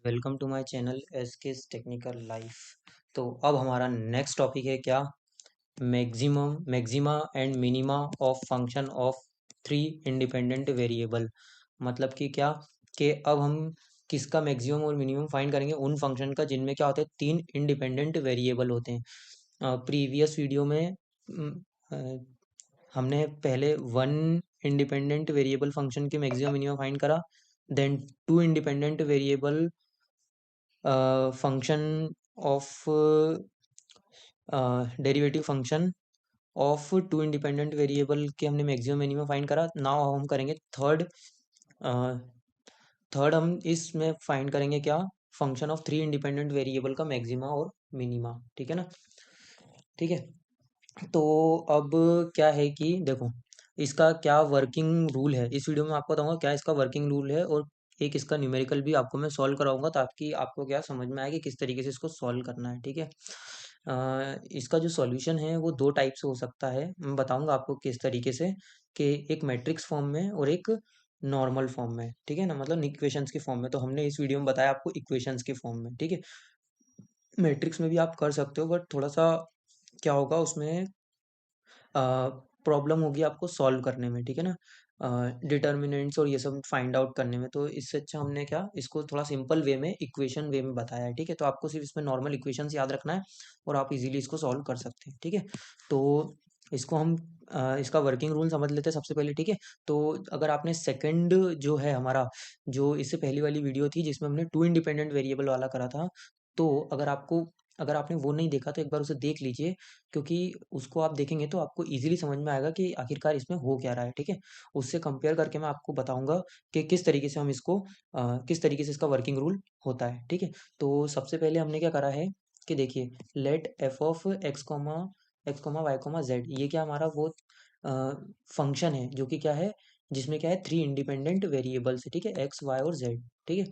Welcome to my channel SKS technical life. तो अब हमारा नेक्स्ट टॉपिक है क्या? Maxima and minima of function of three independent variable. मतलब कि क्या कि अब हम किसका मैक्सिमम और मिनिमम फाइंड करेंगे उन फंक्शन का जिनमें क्या होते हैं, तीन इंडिपेंडेंट वेरिएबल होते हैं। प्रीवियस वीडियो में हमने पहले वन इंडिपेंडेंट वेरिएबल फंक्शन के मैक्सिमम मिनिमम फाइंड करा, then two independent variable function of derivative function of two independent variable के हमने मैक्सिमम मिनिमम फाइंड करा। नाउ हम करेंगे थर्ड हम इसमें फाइंड करेंगे क्या? Function of three independent variable का मैक्सिमा और मिनिमा। ठीक है ना? ठीक है। तो अब क्या है कि देखो, इसका क्या वर्किंग रूल है, इस वीडियो में आपको बताऊंगा क्या इसका वर्किंग रूल है, और एक इसका न्यूमेरिकल भी आपको मैं सॉल्व कराऊंगा ताकि आपको क्या समझ में आए कि किस तरीके से इसको सॉल्व करना है। ठीक है। इसका जो सॉल्यूशन है वो दो टाइप से हो सकता है, मैं बताऊंगा आपको किस तरीके से, कि एक मैट्रिक्स फॉर्म में और एक नॉर्मल फॉर्म में। ठीक है ना? मतलब इक्वेशंस के फॉर्म में। तो हमने इस वीडियो में बताया आपको इक्वेशंस के फॉर्म में। ठीक है। मैट्रिक्स में भी आप कर सकते हो, बट थोड़ा सा क्या होगा उसमें, प्रॉब्लम होगी आपको सॉल्व करने में। ठीक है ना? डिटर्मिनेंट्स और ये सब फाइंड आउट करने में। तो इससे अच्छा हमने क्या इसको थोड़ा सिंपल वे में, इक्वेशन वे में बताया है। ठीक है। तो आपको सिर्फ इसमें नॉर्मल इक्वेशंस याद रखना है और आप इजीली इसको सॉल्व कर सकते हैं। ठीक है। तो इसको हम इसका वर्किंग रूल समझ लेते हैं सबसे पहले। ठीक है। तो अगर आपने सेकंड जो है हमारा, जो इससे पहली वाली वीडियो थी जिसमें हमने टू इंडिपेंडेंट वेरिएबल वाला करा था, तो अगर आपने वो नहीं देखा तो एक बार उसे देख लीजिए, क्योंकि उसको आप देखेंगे तो आपको ईज़िली समझ में आएगा कि आखिरकार इसमें हो क्या रहा है। ठीक है? उससे कंपेयर करके मैं आपको बताऊँगा कि किस तरीके से हम इसको किस तरीके से इसका वर्किंग रूल होता है। ठीक है? तो सबसे पहले हमने क्या करा है कि देखिए, let f of x comma y comma z, ये क्या हमारा वो फंक्शन है जो कि क्या है, जिसमें क्या है थ्री इंडिपेंडेंट वेरिएबल्स है। ठीक है? एक्स वाई और जेड। ठीक है?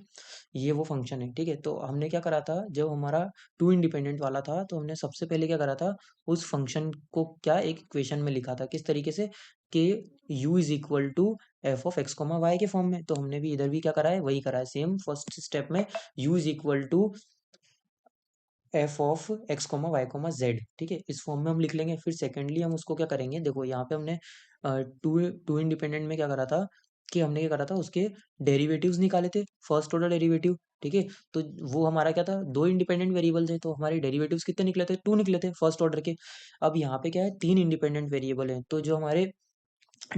ये वो फंक्शन है। ठीक है? तो हमने क्या करा था, जब हमारा टू इंडिपेंडेंट वाला था तो हमने सबसे पहले क्या करा था, उस फंक्शन को क्या एक इक्वेशन में लिखा था। किस तरीके से? कि u is equal to f of x comma y के फॉर्म में। तो हमने भी इधर भी क्या करा है, वही करा है सेम फर्स्ट स्टेप में, u is equal to f of x comma y comma z. ठीक है? इस फॉर्म में हम लिख लेंगे। फिर सेकेंडली हम उसको क्या करेंगे, देखो यहाँ पे हमने टू टू इंडिपेंडेंट में क्या करा था, कि हमने क्या करा था, उसके डेरिवेटिव्स निकाले थे, फर्स्ट ऑर्डर डेरिवेटिव। ठीक है? तो वो हमारा क्या था, दो इंडिपेंडेंट वेरिएबल्स है, तो हमारे डेरिवेटिव्स कितने निकले थे, टू निकले थे फर्स्ट ऑर्डर के। अब यहाँ पे क्या है, तीन इंडिपेंडेंट वेरिएबल है, तो जो हमारे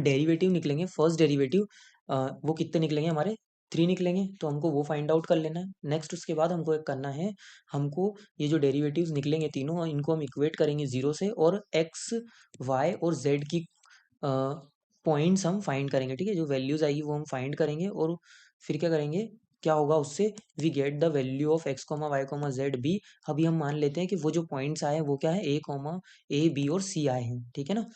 डेरिवेटिव निकलेंगे, फर्स्ट डेरिवेटिव वो कितने निकलेंगे हमारे, थ्री निकलेंगे। तो हमको वो फाइंड आउट कर लेना है। नेक्स्ट उसके बाद हमको एक करना है, हमको ये जो डेरिवेटिव्स निकलेंगे तीनों, इनको हम इक्वेट करेंगे जीरो से, और एक्स वाई और जेड की पॉइंट्स हम फाइंड करेंगे। ठीक है? जो वैल्यूज आएगी वो हम फाइंड करेंगे, और फिर क्या करेंगे, क्या होगा उससे, we get the value of x comma y comma z b. अभी हम मान लेते हैं कि वो जो पॉइंट्स आए हैं वो क्या है, ए कॉमा ए बी और सी आए हैं। ठीक है ना?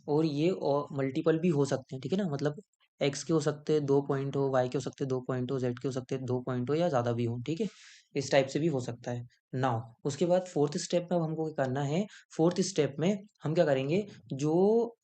और ये और मल्टीपल भी हो सकते हैं। ठीक है ना? मतलब एक्स के हो सकते हैं दो पॉइंट हो, वाई के हो सकते हैं दो पॉइंट हो, जेड के हो सकते हैं दो पॉइंट हो, या ज़्यादा भी हो। ठीक है? इस टाइप से भी हो सकता है। नाउ उसके बाद फोर्थ स्टेप में अब हमको क्या करना है, फोर्थ स्टेप में हम क्या करेंगे, जो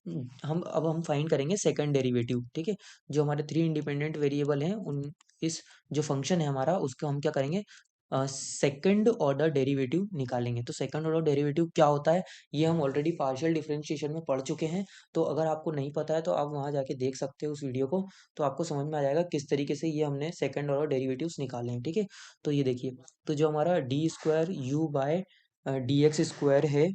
हम फाइंड करेंगे सेकंड डेरिवेटिव। ठीक है? जो हमारे थ्री इंडिपेंडेंट वेरिएबल हैं उन, इस जो फंक्शन है हमारा उसका हम क्या करेंगे, सेकंड ऑर्डर डेरिवेटिव निकालेंगे। तो सेकंड ऑर्डर डेरिवेटिव क्या होता है, ये हम ऑलरेडी पार्शियल डिफरेंशिएशन में पढ़ चुके हैं। तो अगर आपको नहीं पता है तो आप वहाँ जाके देख सकते हो उस वीडियो को, तो आपको समझ में आ जाएगा किस तरीके से ये हमने सेकंड ऑर्डर डेरिवेटिव्स निकाले हैं। ठीक है? तो ये देखिए, तो जो हमारा d square u by d x square है,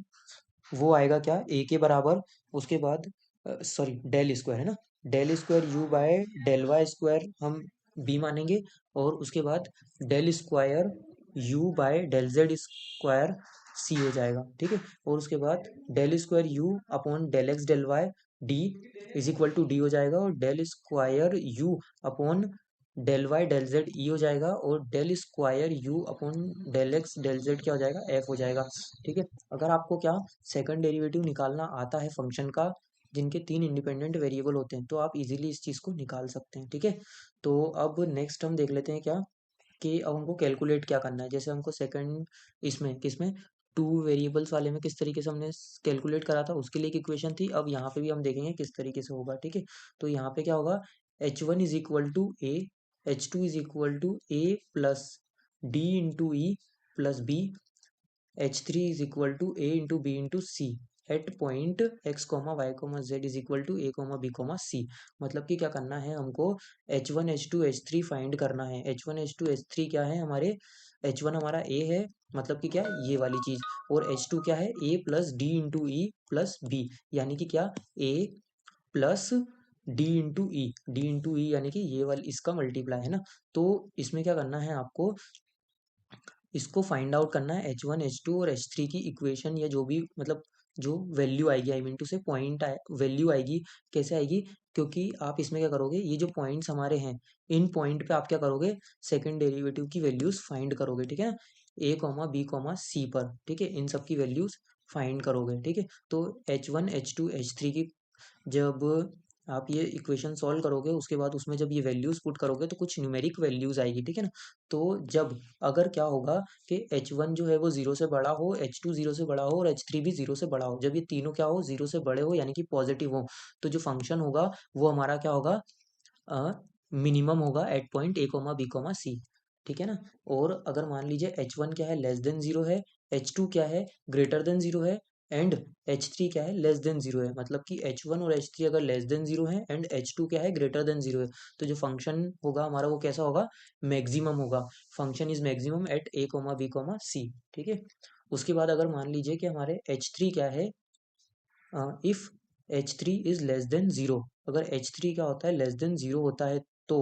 वो आएगा क्या, ए के बराबर। उसके बाद सॉरी, डेल स्क्वायर है ना, del square u by del y square हम बी मानेंगे, और उसके बाद del square u by del z square C हो जाएगा। ठीक है? और उसके बाद del square u upon del x del y D is equal to D हो जाएगा, और del square u upon del y del z E हो जाएगा, और del square u upon del x del z क्या हो जाएगा, एफ हो जाएगा। ठीक है? अगर आपको क्या सेकंड डेरिवेटिव निकालना आता है फंक्शन का, जिनके तीन इंडिपेंडेंट वेरिएबल होते हैं, तो आप इजीली इस चीज़ को निकाल सकते हैं। ठीक है? तो अब नेक्स्ट हम देख लेते हैं क्या, कि अब हमको कैलकुलेट क्या करना है। जैसे हमको सेकंड इसमें किसमें, टू वेरिएबल्स वाले में किस तरीके से हमने कैलकुलेट करा था, उसके लिए एक इक्वेशन थी। अब यहाँ पे भी हम देखेंगे किस तरीके से होगा। ठीक है? तो यहाँ पे क्या होगा, h one is equal to a, h two is equal to a plus D into e plus b, H3 is equal to A into B into C at point x, y, z is equal to A, B, C। मतलब कि क्या करना है हमको, H1 H2 H3 find करना है। H1 H2 H3 क्या है हमारे, H1 हमारा A है, मतलब कि क्या, ये वाली चीज, और H2 क्या है, A plus D into e plus b, यानी कि क्या, A plus D into e यानी कि ये वाली इसका मल्टीप्लाई है ना। तो इसमें क्या करना है आपको, इसको फाइंड आउट करना है H1 H2 और H3 की इक्वेशन, या जो भी मतलब जो वैल्यू आएगी, आई मीन टू से पॉइंट वैल्यू आएगी। कैसे आएगी, क्योंकि आप इसमें क्या करोगे, ये जो पॉइंट्स हमारे हैं, इन पॉइंट पे आप क्या करोगे, सेकंड डेरिवेटिव की वैल्यूज फाइंड करोगे, ठीक है ना, A, B, C पर, ठीक है, इन सब की वैल्यूज फाइंड करोगे, ठीक है। तो H1 H2 H3 की जब आप ये इक्वेशन सॉल्व करोगे, उसके बाद उसमें जब ये वैल्यूज पुट करोगे तो कुछ न्यूमेरिक वैल्यूज आएगी, ठीक है ना। तो जब अगर क्या होगा कि H1 जो है वो 0 से बड़ा हो, H2 0 से बड़ा हो और H3 भी 0 से बड़ा हो, जब ये तीनों क्या हो, 0 से बड़े हो यानी कि पॉजिटिव हो, तो जो फंक्शन होगा वो हमारा क्या होगा, मिनिमम होगा at point A, B, C, ठीक है ना। और अगर मान लीजिए H1 क्या है, लेस देन 0 है, H2 क्या है, ग्रेटर देन 0 है, एंड H3 क्या है, लेस देन 0 है, मतलब कि H1 और H3 अगर लेस देन 0 है एंड H2 क्या है, ग्रेटर देन 0 है, तो जो फंक्शन होगा हमारा वो कैसा होगा, मैक्सिमम होगा। Function is maximum at A, B, C, ठीक है। उसके बाद अगर मान लीजिए कि हमारे H3 क्या है, if H3 is less than 0, अगर H3 क्या होता है, लेस देन 0 होता है, तो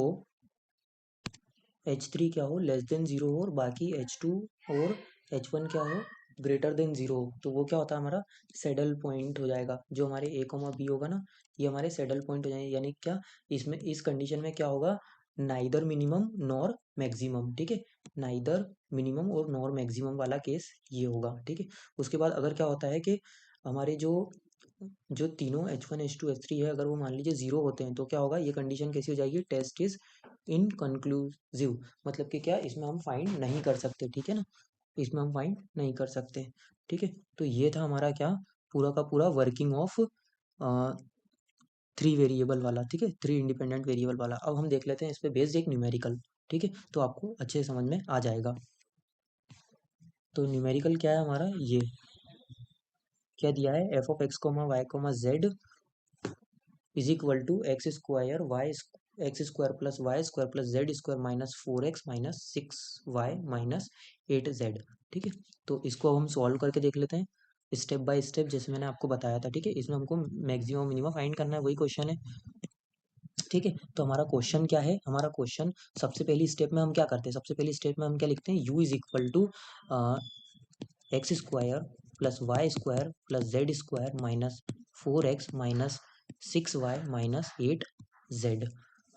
H3 क्या हो, लेस देन 0 हो, और बाकी H2 और H1 क्या हो, ग्रेटर देन 0 हो, तो वो क्या होता है हमारा सैडल पॉइंट हो जाएगा। जो हमारे A, B होगा ना, ये हमारे सैडल पॉइंट हो जाएंगे, यानी क्या, इसमें इस कंडीशन में क्या होगा, नाइदर मिनिमम नॉर मैक्सिमम, ठीक है, नाइदर मिनिमम और नॉर मैक्सिमम वाला केस ये होगा, ठीक है। उसके बाद अगर क्या होता है कि हमारे जो जो तीनों H1 H2 H3 है, अगर वो मान लीजिए 0 होते हैं, तो क्या होगा, ये कंडीशन कैसी हो जाएगी, टेस्ट इज इनकंक्लूसिव, मतलब कि क्या, इसमें हम फाइंड नहीं कर सकते, ठीक है ना, इसमें हम फाइंड नहीं कर सकते, ठीक है। तो ये था हमारा क्या, पूरा का पूरा वर्किंग ऑफ थ्री वेरिएबल वाला, ठीक है, थ्री इंडिपेंडेंट वेरिएबल वाला। अब हम देख लेते हैं इस पे बेस्ड एक न्यूमेरिकल, ठीक है, तो आपको अच्छे से समझ में आ जाएगा। तो न्यूमेरिकल क्या है हमारा, ये क्या दिया है, f of x comma y comma z is equal to x square y, x square plus y square plus z square minus 4x minus 6y minus 8z, ठीक है। तो इसको अब हम सॉल्व करके देख लेते हैं स्टेप बाय स्टेप, जैसे मैंने आपको बताया था, ठीक है। इसमें हमको मैक्सिमम मिनिमम फाइंड करना है, वही क्वेश्चन है, ठीक है। तो हमारा क्वेश्चन क्या है, हमारा क्वेश्चन सबसे पहली स्टेप में हम क्या करते हैं, सबसे पहली स्टेप में हम क्या लिखते हैं, u is equal to x square plus y square plus z square minus 4x minus 6y minus 8z,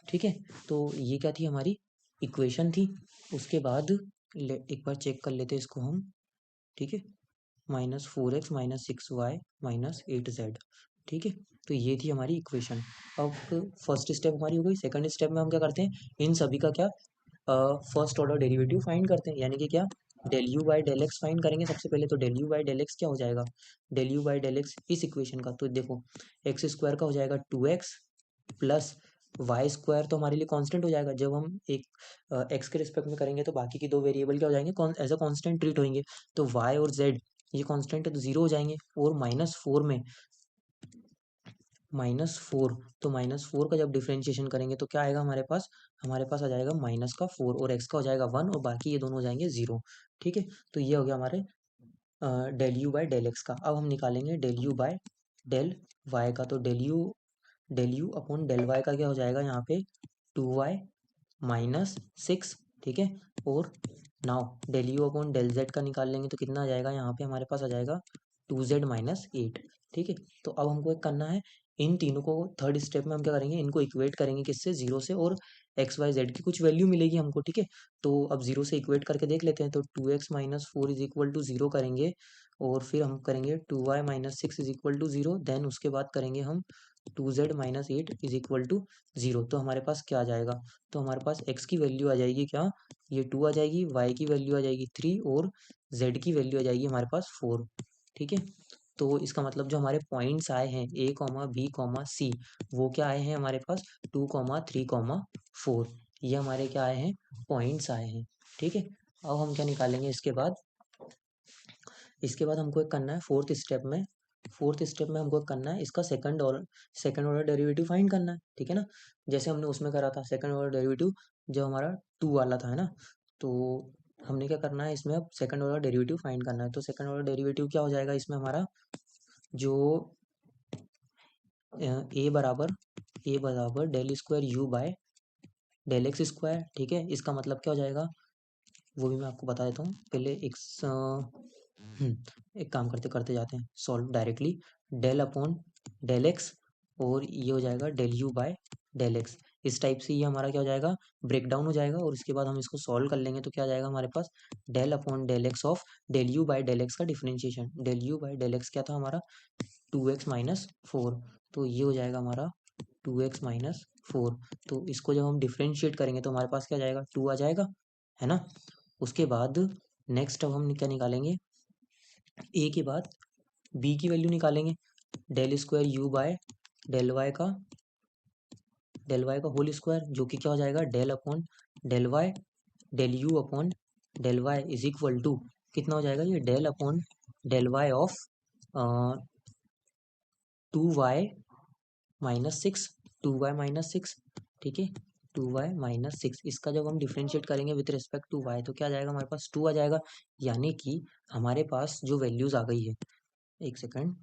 ठीक है। तो ये क्या थी हमारी इक्वेशन थी। उसके बाद एक बार चेक कर लेते हैं इसको हम, ठीक है, minus 4x minus 6y minus 8z, ठीक है। तो ये थी हमारी इक्वेशन। अब फर्स्ट स्टेप हमारी हो गई। सेकंड स्टेप में हम क्या करते हैं, इन सभी का क्या, फर्स्ट ऑर्डर डेरिवेटिव फाइंड करते हैं, यानी कि क्या, del u by del x find करेंगे सबसे पहले। तो del u by del x क्या हो जाएगा, del u by del x इस इक्वेशन का, तो देखो एक्स स्क्वायर का हो जाएगा 2x प्लस वाई स्क्वायर, तो हमारे लिए कांस्टेंट हो जाएगा। जब हम एक एक्स के रिस्पेक्ट में करेंगे तो बाकी की दो वेरिएबल क्या हो जाएंगे, एज अ कांस्टेंट ट्रीट होंगे। तो वाई और जेड ये कांस्टेंट है तो जीरो हो जाएंगे। और -4 में -4, तो -4 का जब डिफरेंशिएशन करेंगे तो क्या आएगा हमारे पास आ जाएगा -4, और x का हो जाएगा 1 और बाकी ये दोनों हो जाएंगे 0, ठीक है। तो ये हो गया हमारे del u by del x का। अब हम निकालेंगे del u by del y का। तो del u upon del y का क्या हो जाएगा यहाँ पे 2y माइनस 6, ठीक है। और now del u upon del z का निकाल लेंगे तो कितना आ जाएगा, यहाँ पे हमारे पास आ जाएगा 2z माइनस 8, ठीक है। तो अब हमको एक करना है, इन तीनों को थर्ड स्टेप में हम क्या करेंगे, इनको इक्वेट करेंगे किससे, जीरो से, और एक्स वाई जेड की कुछ वैल्यू मिलेगी हमको, ठीक है। तो अब जीरो से इक्वेट करके देख लेते हैं। तो 2x minus 4 is equal to zero करेंगे, और फिर हम करेंगे 2y minus 6 is equal to zero, then उसके बाद करेंगे हम 2z minus 8 is equal to zero. तो हमारे पास क्या आ जाएगा, तो हमारे पास x की वैल्यू आ जाएगी क्या, ये 2 आ जाएगी, y की वैल्यू आ जाएगी 3, और z की वैल्यू आ जाएगी हमारे पास 4, ठीक है। तो इसका मतलब जो हमारे पॉइंट्स आए हैं a, b, c, वो क्या आए हैं हमारे पास 2, 3, 4, ये हमारे क्या आए हैं, पॉइंट्स आए हैं, ठीक है। अब हम क्या निकालेंगे इसके बाद हमको एक करना है फोर्थ स्टेप में हमको करना है इसका सेकंड ऑर्डर डेरिवेटिव फाइंड करना है, ठीक है ना। जैसे हमने उसमें करा था सेकंड ऑर्डर डेरिवेटिव जो हमारा 2 वाला था, है ना। तो हमने क्या करना है इसमें, अब सेकंड ऑर्डर डेरिवेटिव फाइंड करना है। तो सेकंड ऑर्डर डेरिवेटिव क्या हो जाएगा इसमें हमारा, जो ए बराबर del square u by del x square, ठीक है। इसका मतलब क्या हो जाएगा वो भी मैं आपको बता देता हूँ। पहले एक काम करते करते जाते हैं solve directly. Del upon del x और ये हो जाएगा del u by del x. इस टाइप से ये हमारा क्या हो जाएगा, ब्रेक डाउन हो जाएगा। और इसके बाद हम इसको सॉल्व कर लेंगे तो क्या आ जाएगा हमारे पास, del upon del x of del u by del x का differentiation. Del u by del x क्या था हमारा, 2x माइनस 4। तो ये हो जाएगा हमारा 2x माइनस 4। तो इसको जब हम डिफरेंशिएट करेंगे तो हमारे पास क्या जाएगा, 2 आ जाएगा, है ना। उसके बाद नेक्स्ट अब हम क्या निकालेंगे, ए के बाद बी की वैल्यू निकालेंगे। Del square u by del y का होल स्क्वायर, जो कि क्या हो जाएगा del upon del y del u upon del y is equal to कितना हो जाएगा, ये del upon del y of 2y minus 6, 2y minus 6, ठीक है। 2y माइनस 6 इसका जब हम डिफ्रेंशिएट करेंगे विथ रिस्पेक्ट टू y तो क्या आ जाएगा हमारे पास, 2 आ जाएगा। यानी कि हमारे पास जो वैल्यूज आ गई है, एक सेकंड,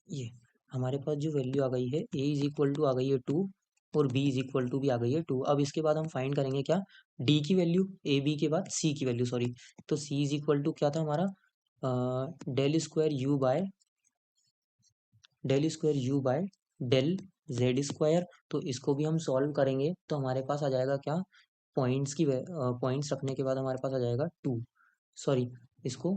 ये हमारे पास जो वैल्यू आ गई है a इज इक्वल टू आ गई है 2 और b इज इक्वल टू भी आ गई है 2। अब इसके बाद हम फाइंड करेंगे क्या, d की वैल्यू, a b के बाद c की वैल्यू, सॉरी। तो c इज इक्वल टू क्या था हमारा, del square u by del z square. तो इसको भी हम सॉल्व करेंगे तो हमारे पास आ जाएगा क्या, पॉइंट्स रखने के बाद हमारे पास आ जाएगा 2, सॉरी, इसको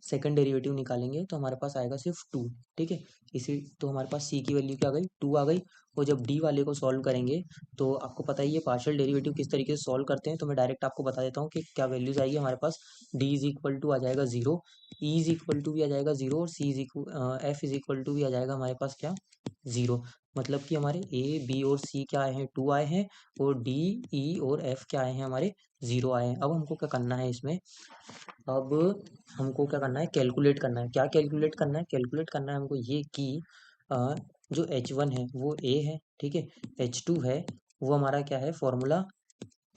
सेकंड डेरिवेटिव निकालेंगे तो हमारे पास आएगा सिर्फ 2, ठीक है। इसी तो हमारे पास सी की वैल्यू क्या आ गई, 2 आ गई। और जब डी वाले को सॉल्व करेंगे तो आपको पता ही है पार्शियल डेरिवेटिव किस तरीके से सॉल्व करते हैं, तो मैं डायरेक्ट आपको बता देता हूँ कि क्या वैल्यूज आएगी हमारे पास। डी इज इक्वल टू आ जाएगा 0, ई इज इक्वल टू भी आ जाएगा 0 और C is equal F is equal to भी आ जाएगा हमारे पास क्या, 0। मतलब कि हमारे ए बी और सी क्या आए हैं, 2 आए हैं, और डी ई और एफ क्या आए हैं हमारे, 0 आए हैं। अब हमको क्या करना है इसमें, अब हमको क्या करना है, कैलकुलेट करना है। क्या कैलकुलेट करना है, कैलकुलेट करना है हमको ये कि जो H1 है वो A है, ठीक है। H2 है वो हमारा क्या है, formula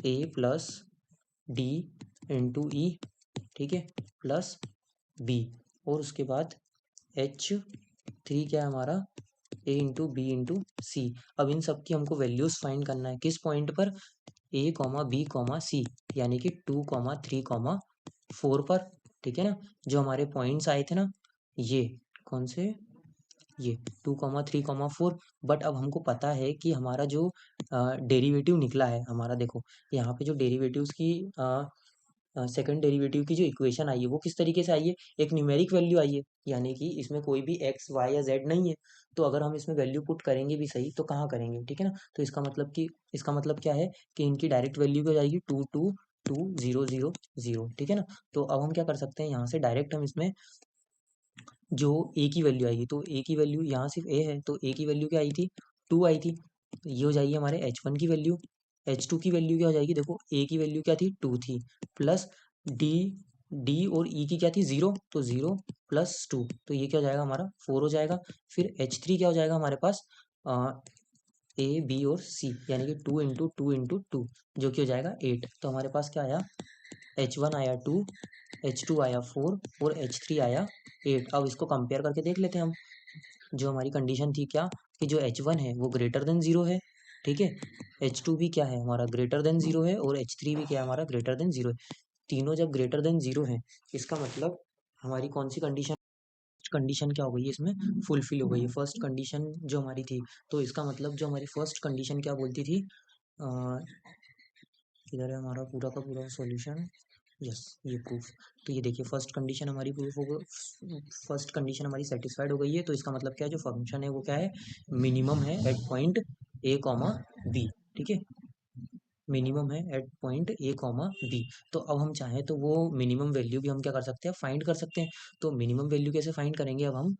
A plus D into E, ठीक है, प्लस बी। और उसके बाद H3 क्या है हमारा, A इंटू बी इंटू सी। अब इन सब की हमको वैल्यूज फाइंड करना है किस पॉइंट पर, A कॉमा बी कॉमा सी, यानी कि 2 3 4 पर, ठीक है ना। जो हमारे पॉइंट्स आए थे ना, ये कौन से, ये 2 3 4। बट अब हमको पता है कि हमारा जो डेरिवेटिव निकला है हमारा, देखो यहाँ पे जो डेरिवेटिव्स की सेकंड डेरिवेटिव की जो इक्वेशन आई है वो किस तरीके से आई है, एक न्यूमेरिक वैल्यू आई है, यानी कि इसमें कोई भी एक्स वाई या जेड नहीं है। तो अगर हम इसमें वैल्यू पुट करेंगे भी सही तो कहाँ करेंगे, ठीक है ना। तो इसका मतलब क्या है कि इनकी डायरेक्ट वैल्यू क्या जाएगी, 2 2 2 0 0 0, ठीक है ना। तो अब हम क्या कर सकते हैं, यहाँ से डायरेक्ट हम इसमें जो ए की वैल्यू आएगी, तो ए की वैल्यू यहाँ सिर्फ ए है तो ए की वैल्यू क्या आई थी, 2 आई थी। ये हो जाएगी हमारे H1 की वैल्यू। H2 की वैल्यू क्या हो जाएगी, देखो ए की वैल्यू क्या थी, 2 थी, प्लस डी डी और ई की क्या थी, 0, तो 0 प्लस 2, तो ये क्या हो जाएगा हमारा 4 हो जाएगा। फिर H3 क्या हो जाएगा हमारे पास, ए बी और सी, यानी कि 2 इंटू 2 जो कि हो जाएगा 8। तो हमारे पास क्या आया, H1 आया 2, H2 आया 4 और H3 आया 8। अब इसको कंपेयर करके देख लेते हैं हम। जो हमारी कंडीशन थी क्या, कि जो H1 है वो ग्रेटर देन 0 है, ठीक है। H2 भी क्या है हमारा, ग्रेटर देन 0 है, और H3 भी क्या है हमारा, ग्रेटर देन 0 है। तीनों जब ग्रेटर देन 0 है, इसका मतलब हमारी कौन सी कंडीशन, कंडीशन क्या हो गई है इसमें, फुलफिल हो गई है फर्स्ट कंडीशन जो हमारी थी। तो इसका मतलब जो हमारी फर्स्ट कंडीशन क्या बोलती थी, इधर है हमारा पूरा का पूरा सॉल्यूशन, यस, ये प्रूफ। तो ये देखिए फर्स्ट कंडीशन हमारी प्रूफ हो गई, फर्स्ट कंडीशन हमारी सेटिस्फाइड हो गई है। तो इसका मतलब क्या है, जो फंक्शन है वो क्या है, मिनिमम है at point a comma b, ठीक है, मिनिमम है at point a comma b. तो अब हम चाहें तो वो मिनिमम वैल्यू भी हम क्या कर सकते हैं, फाइंड कर सकते हैं। तो मिनिमम वैल्यू कैसे फाइंड करेंगे अब हम,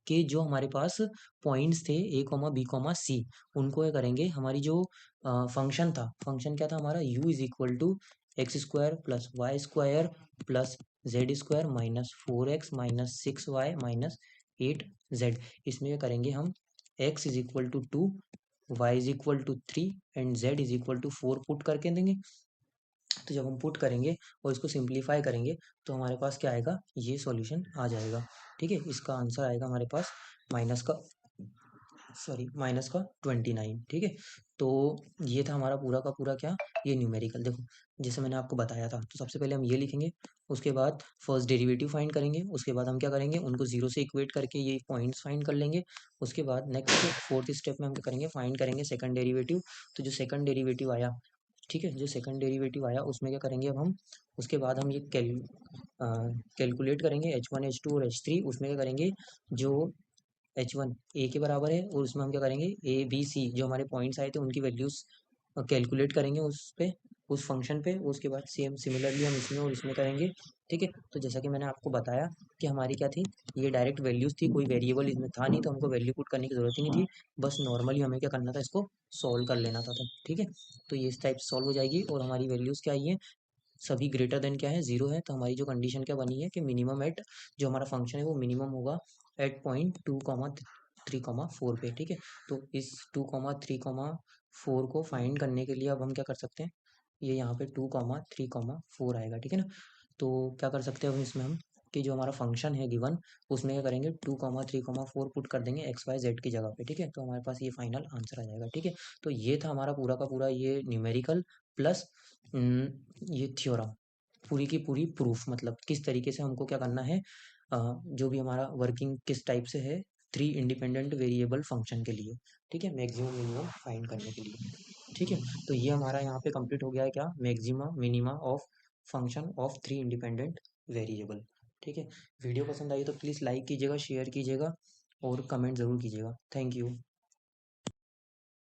कि जो हमारे पास पॉइंट्स थे ए कॉमा बी कॉमा सी, उनको क्या करेंगे, हमारी जो फंक्शन था, फंक्शन क्या था हमारा, u is equal to x square plus y square plus z square minus 4x minus 6y minus 8z। इसमें क्या करेंगे हम, x is equal to 2, y is equal to 3 and z is equal to 4 put करके देंगे। तो जब हम put करेंगे और इसको सिंप्लीफाई करेंगे तो हमारे पास क्या आएगा, ये सॉल्यूशन आ जाएगा। ठीक है, इसका आंसर आएगा हमारे पास माइनस का 29। ठीक है, तो ये था हमारा पूरा का पूरा क्या, ये न्यूमेरिकल। देखो जैसे मैंने आपको बताया था, तो सबसे पहले हम ये लिखेंगे, उसके बाद फर्स्ट डेरिवेटिव फाइंड करेंगे, उसके बाद हम क्या करेंगे, उनको जीरो से इक्वेट करके ये पॉइंट्स फाइंड कर लेंगे। उसके बाद नेक्स्ट फोर्थ स्टेप में हम क्या करेंगे, फाइंड करेंगे सेकंड डेरिवेटिव। तो जो सेकंड डेरिवेटिव आया, ठीक है, जो सेकंड डेरिवेटिव आया उसमें क्या करेंगे अब हम, उसके बाद हम ये कैलकुलेट करेंगे H1 H2 और H3। उसमें क्या करेंगे, जो H1 ए के बराबर है और उसमें हम क्या करेंगे, ए बी सी जो हमारे पॉइंट्स आए थे उनकी वैल्यूज कैलकुलेट करेंगे उस पे, उस फंक्शन पे। उसके बाद सेम सिमिलरली हम इसमें और इसमें करेंगे। ठीक है, तो जैसा कि मैंने आपको बताया कि हमारी क्या थी, ये डायरेक्ट वैल्यूज थी, कोई वेरिएबल इसमें था नहीं, तो हमको वैल्यू पुट करने की जरूरत ही नहीं थी, बस नॉर्मली हमें क्या करना था, इसको सॉल्व कर लेना था। ठीक है, तो ये इस टाइप से सॉल्व हो जाएगी और हमारी वैल्यूज क्या आई है, सभी ग्रेटर देन क्या है, जीरो है। तो हमारी जो कंडीशन क्या बनी है कि मिनिमम एट, जो हमारा फंक्शन है वो मिनिमम होगा एट पॉइंट 2,3,4 पे। ठीक है, तो इस 2,3,4 को फाइंड करने के लिए अब हम क्या कर सकते हैं, ये यहाँ पे 2,3,4 आएगा। ठीक है ना, तो क्या कर सकते हैं अब इसमें हम, कि जो हमारा फंक्शन है गिवन, उसमें क्या करेंगे, 2,3,4 पुट कर देंगे एक्स वाई जेड की जगह पे। ठीक है, तो हमारे पास ये फाइनल आंसर आ जाएगा। ठीक है, तो ये था हमारा पूरा का पूरा ये न्यूमेरिकल प्लस ये थ्योरम, पूरी की पूरी प्रूफ, मतलब किस तरीके से हमको क्या करना है, जो भी हमारा वर्किंग किस टाइप से है, थ्री इंडिपेंडेंट वेरिएबल फंक्शन के लिए। ठीक है, मैक्सिमम मिनिमम फाइंड करने के लिए। ठीक है, तो ये हमारा यहाँ पे कंप्लीट हो गया है क्या, maxima minima of function of three independent variable. ठीक है, वीडियो पसंद आई तो प्लीज़ लाइक कीजिएगा, शेयर कीजिएगा और कमेंट ज़रूर कीजिएगा। Thank you.